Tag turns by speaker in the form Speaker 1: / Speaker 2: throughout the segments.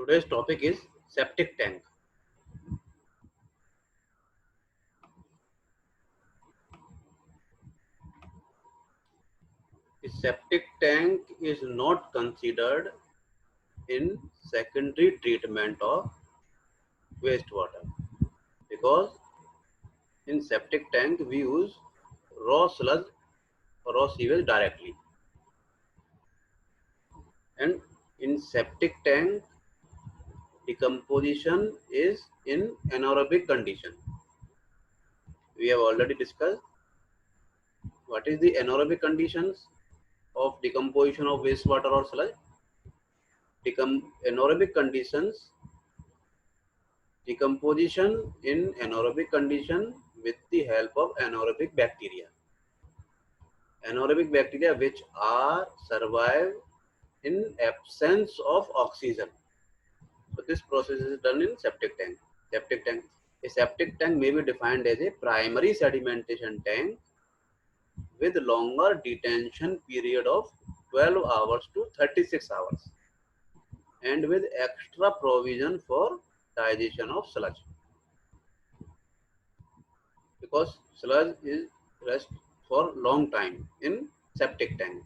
Speaker 1: Today's topic is septic tank. The septic tank is not considered in secondary treatment of wastewater because in septic tank we use raw sludge or raw sewage directly, and in septic tank decomposition is in anaerobic condition. We have already discussed what is the anaerobic conditions of decomposition of wastewater or sludge. Anaerobic conditions, decomposition in anaerobic condition with the help of anaerobic bacteria. Anaerobic bacteria which are survive in absence of oxygen. So this process is done in septic tank. A septic tank may be defined as a primary sedimentation tank with longer detention period of 12 hours to 36 hours and with extra provision for digestion of sludge, because sludge is rest for long time in septic tank.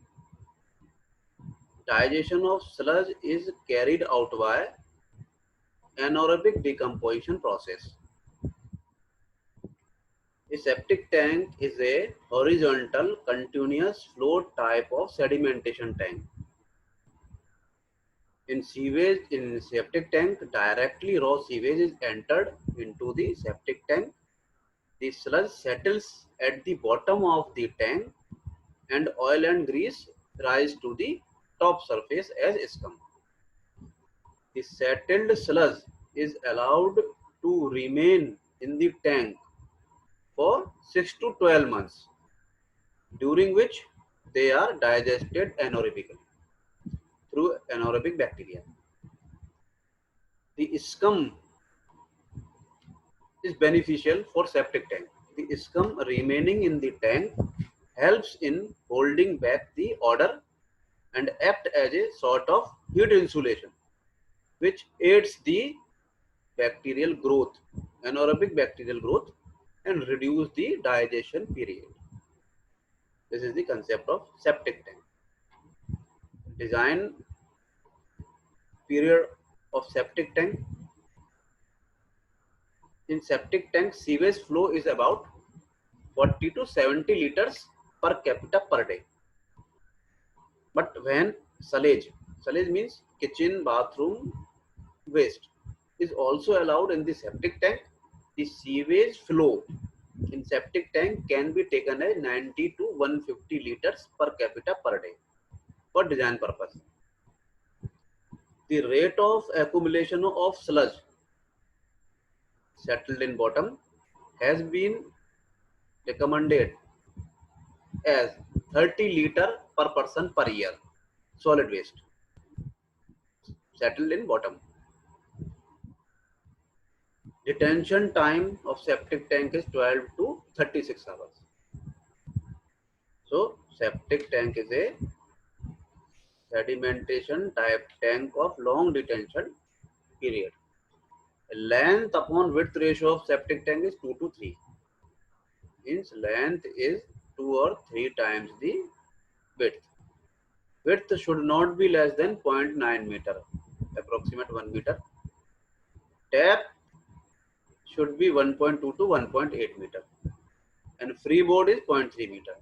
Speaker 1: Digestion of sludge is carried out by anaerobic decomposition process. A septic tank is a horizontal continuous flow type of sedimentation tank. In septic tank, directly raw sewage is entered into the septic tank. The sludge settles at the bottom of the tank and oil and grease rise to the top surface as scum. The settled sludge is allowed to remain in the tank for 6 to 12 months, during which they are digested anaerobically through anaerobic bacteria. The scum is beneficial for septic tank. The scum remaining in the tank helps in holding back the odor and act as a sort of heat insulation, which aids the bacterial growth, anaerobic bacterial growth, and reduce the digestion period. This is the concept of septic tank. Design period of septic tank. In septic tank, sewage flow is about 40 to 70 liters per capita per day. But when sewage means kitchen, bathroom waste, is also allowed in the septic tank, the sewage flow in septic tank can be taken as 90 to 150 liters per capita per day for design purpose. The rate of accumulation of sludge settled in bottom has been recommended as 30 liter per person per year solid waste settled in bottom. Detention time of septic tank is 12 to 36 hours. So septic tank is a sedimentation type tank of long detention period. Length upon width ratio of septic tank is 2 to 3. Means length is 2 or 3 times the width. Width should not be less than 0.9 meter, approximate 1 meter. Depth should be 1.2 to 1.8 meter. And freeboard is 0.3 meter.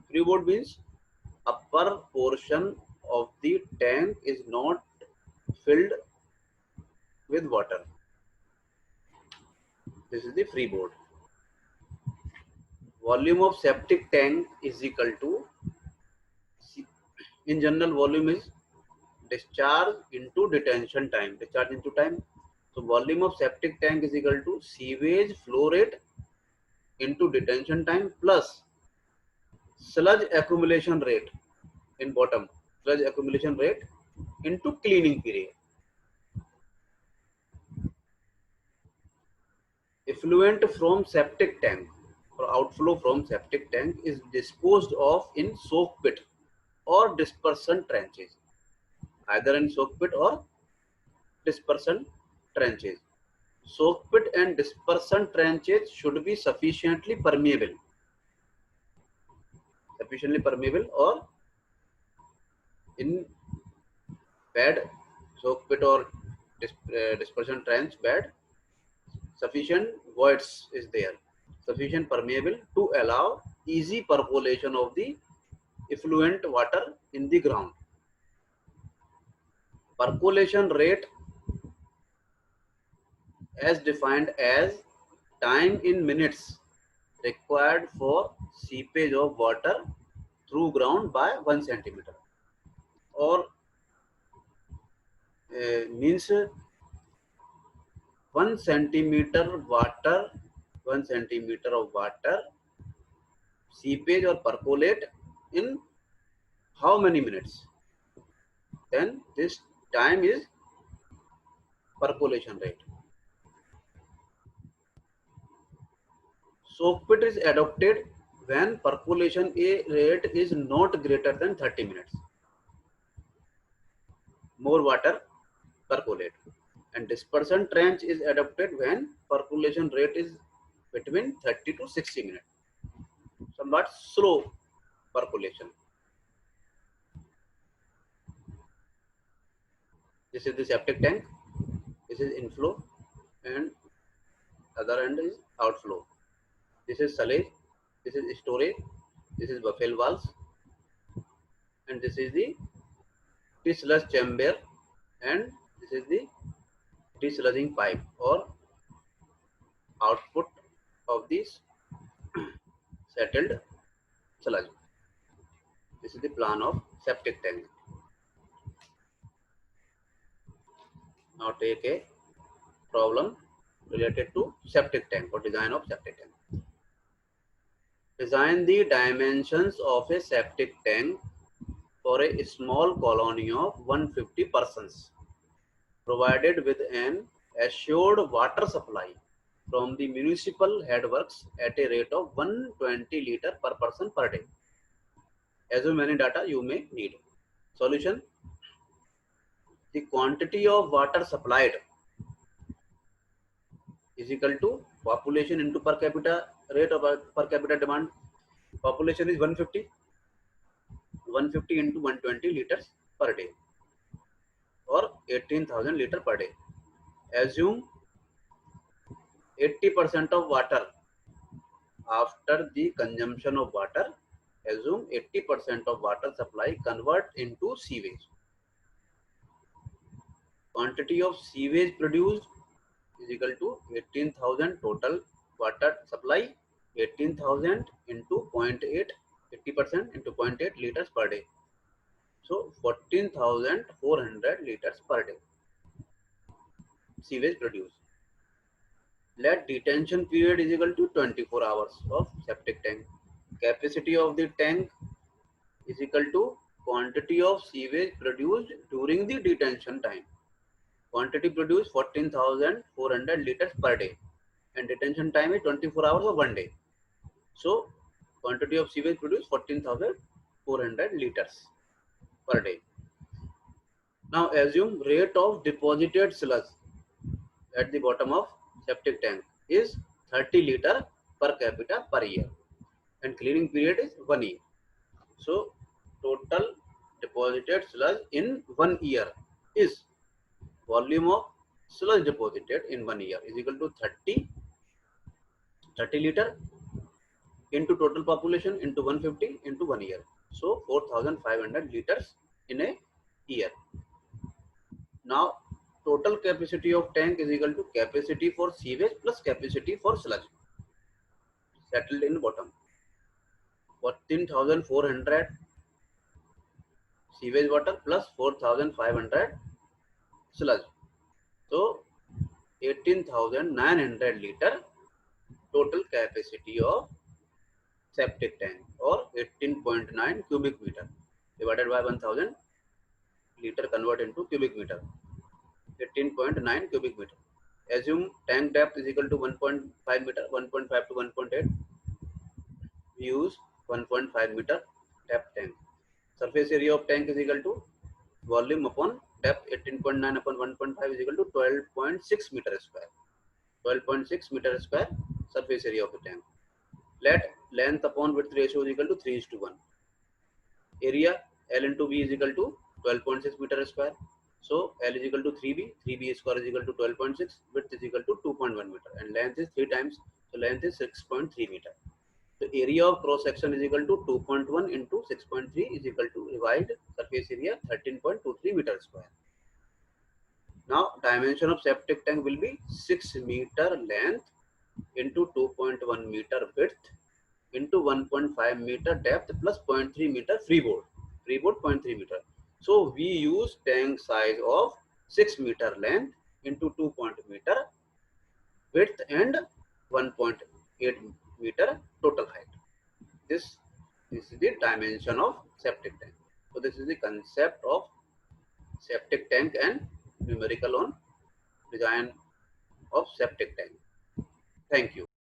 Speaker 1: Freeboard means upper portion of the tank is not filled with water. This is the freeboard. Volume of septic tank is equal to, in general, volume is discharge into detention time. Discharge into time. So volume of septic tank is equal to sewage flow rate into detention time plus sludge accumulation rate in bottom, sludge accumulation rate into cleaning period. Effluent from septic tank or outflow from septic tank is disposed of in soak pit or dispersion trenches, either in soak pit or dispersion trenches. Soak pit and dispersion trenches should be sufficiently permeable or in bed soak pit or dispersion trench bed, sufficient voids is there, sufficient permeable to allow easy percolation of the effluent water in the ground. Percolation rate as defined as time in minutes required for seepage of water through ground by 1 centimeter, or means 1 centimeter water, 1 centimeter of water seepage or percolate in how many minutes, then this time is percolation rate. Soak pit is adopted when percolation rate is not greater than 30 minutes. More water percolate. And dispersion trench is adopted when percolation rate is between 30 to 60 minutes. Somewhat slow percolation. This is the septic tank. This is inflow and other end is outflow. This is silage. This is storage. This is buffet valves. And this is the T-sludge chamber, and this is the T-sludging pipe or output of this settled sludge. This is the plan of septic tank. Now take a problem related to septic tank or design of septic tank. Design the dimensions of a septic tank for a small colony of 150 persons, provided with an assured water supply from the municipal headworks at a rate of 120 liter per person per day. Assume many data you may need. Solution: the quantity of water supplied is equal to population into per capita rate of per capita demand. Population is 150 into 120 liters per day or 18,000 liter per day. Assume 80% of water after the consumption of water. Assume 80% of water supply convert into sewage. Quantity of sewage produced is equal to 18,000 total water supply, 18,000 into 0.8, 80% into 0.8 liters per day. So 14,400 liters per day sewage produced. Let detention period is equal to 24 hours of septic tank. Capacity of the tank is equal to quantity of sewage produced during the detention time. Quantity produced 14,400 liters per day and detention time is 24 hours of 1 day. So quantity of sewage produced 14,400 liters per day. Now assume rate of deposited sludge at the bottom of septic tank is 30 liter per capita per year and cleaning period is 1 year. So total deposited sludge in 1 year is volume of sludge deposited in 1 year is equal to 30 liter into total population into 150 into 1 year. So 4,500 liters in a year. Now total capacity of tank is equal to capacity for sewage plus capacity for sludge settled in bottom. 14,400 sewage water plus 4,500 sludge. So 18,900 liter total capacity of septic tank or 18.9 cubic meter divided by 1,000 liter convert into cubic meter. 18.9 cubic meter. Assume tank depth is equal to 1.5 meter, 1.5 to 1.8. We use 1.5 meter depth tank. Surface area of tank is equal to volume upon depth 18.9 upon 1.5 is equal to 12.6 meter square. 12.6 meter square surface area of the tank. Let length upon width ratio is equal to 3:1. Area L into B is equal to 12.6 meter square. So L is equal to 3B. 3B square is equal to 12.6. Width is equal to 2.1 meter. And length is 3 times. So length is 6.3 meter. The area of cross section is equal to 2.1 into 6.3 is equal to divide surface area 13.23 meter square. Now dimension of septic tank will be 6 meter length into 2.1 meter width into 1.5 meter depth plus 0.3 meter freeboard. Freeboard 0.3 meter. So we use tank size of 6 meter length into 2.0 meter width and 1.8 meter total height. This is the dimension of septic tank. So this is the concept of septic tank and numerical on design of septic tank. Thank you.